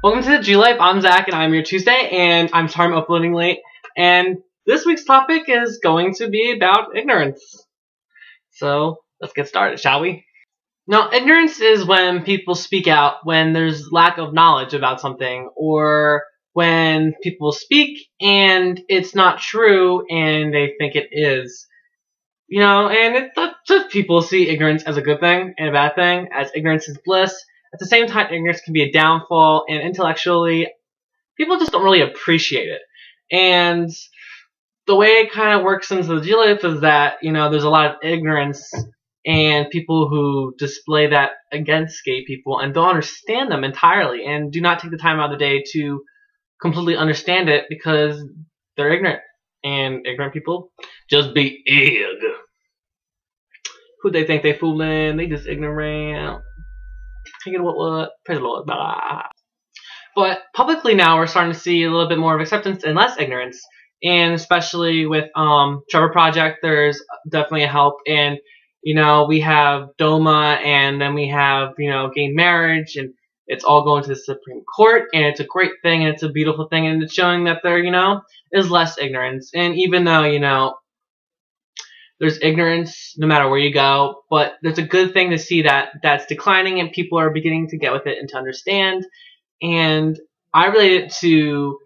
Welcome to the G-Life. I'm Zach, and I'm your Tuesday, and I'm sorry I'm uploading late. And this week's topic is going to be about ignorance. So let's get started, shall we? Now, ignorance is when people speak out when there's lack of knowledge about something, or when people speak and it's not true and they think it is. You know, and just people see ignorance as a good thing and a bad thing, as ignorance is bliss. At the same time, ignorance can be a downfall, and intellectually, people just don't really appreciate it. And the way it kind of works into the G-Life is that, you know, there's a lot of ignorance and people who display that against gay people and don't understand them entirely and do not take the time out of the day to completely understand it because they're ignorant. And ignorant people just be ig. Who they think they fooling? They just ignorant. You know what? Praise the Lord. Blah. But publicly now, we're starting to see a little bit more of acceptance and less ignorance. And especially with Trevor Project, there's definitely a help. And, you know, we have DOMA, and then we have, you know, gay marriage, and it's all going to the Supreme Court, and it's a great thing, and it's a beautiful thing, and it's showing that there, you know, is less ignorance. And even though, you know, there's ignorance no matter where you go, but there's a good thing to see that that's declining and people are beginning to get with it and to understand. And I relate it to,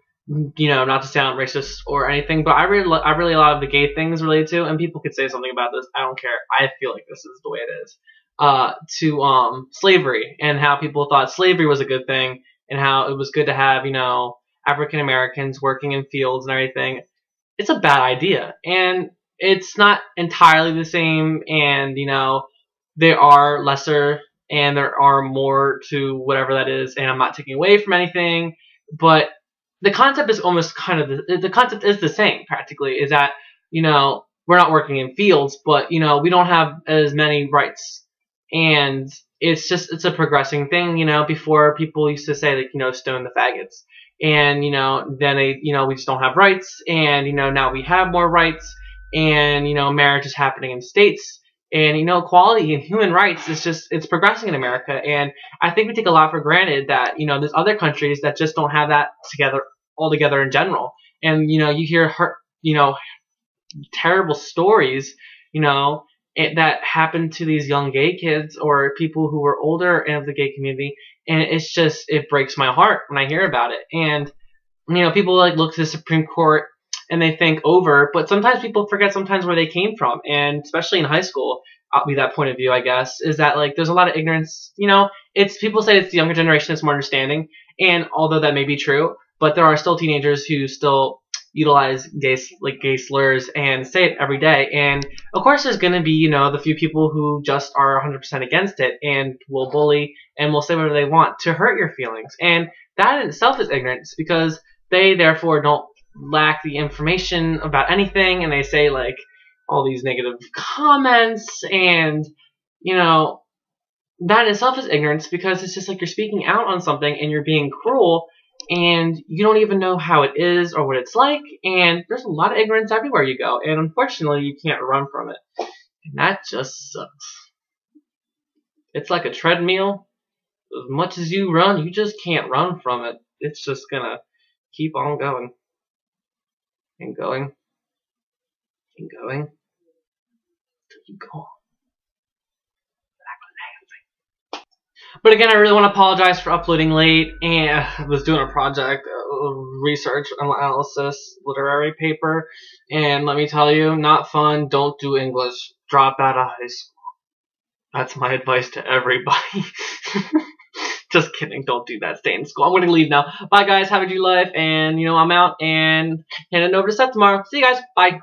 you know, not to sound racist or anything, but I really a lot of the gay things related to, and people could say something about this, I don't care, I feel like this is the way it is, to slavery, and how people thought slavery was a good thing, and how it was good to have, you know, African Americans working in fields and everything. It's a bad idea, and it's not entirely the same, and, you know, there are lesser and there are more to whatever that is, and I'm not taking away from anything, but the concept is almost kind of, the concept is the same, practically, is that, you know, we're not working in fields, but, you know, we don't have as many rights, and it's just, it's a progressing thing, you know. Before, people used to say, like, you know, stone the faggots, and, you know, then they, you know, we just don't have rights, and, you know, now we have more rights, and, you know, marriage is happening in states, and, you know, equality and human rights is just, it's progressing in America. And I think we take a lot for granted that, you know, there's other countries that just don't have that all together in general. And, you know, you hear, you know, terrible stories, you know, that happen to these young gay kids or people who are older of the gay community, and it's just, it breaks my heart when I hear about it. And, you know, people like look to the Supreme Court and they think over, but sometimes people forget sometimes where they came from, and especially in high school, I'll be that point of view, I guess, is that, like, there's a lot of ignorance. You know, it's, people say it's the younger generation that's more understanding, and although that may be true, but there are still teenagers who still utilize gay slurs and say it every day. And of course, there's gonna be, you know, the few people who just are 100% against it and will bully and will say whatever they want to hurt your feelings, and that in itself is ignorance, because they therefore don't lack the information about anything, and they say, like, all these negative comments, and, you know, that in itself is ignorance, because it's just like you're speaking out on something and you're being cruel, and you don't even know how it is or what it's like, and there's a lot of ignorance everywhere you go, and unfortunately you can't run from it, and that just sucks. It's like a treadmill. As much as you run, you just can't run from it. It's just gonna keep on going and going and going till you go on. But again, I really want to apologize for uploading late, and I was doing a project, research analysis, literary paper, and let me tell you, not fun. Don't do English. Drop out of high school. That's my advice to everybody. Just kidding. Don't do that. Stay in school. I'm going to leave now. Bye, guys. Have a G-Life, and, you know, I'm out, and hand it over to Seth tomorrow. See you guys. Bye.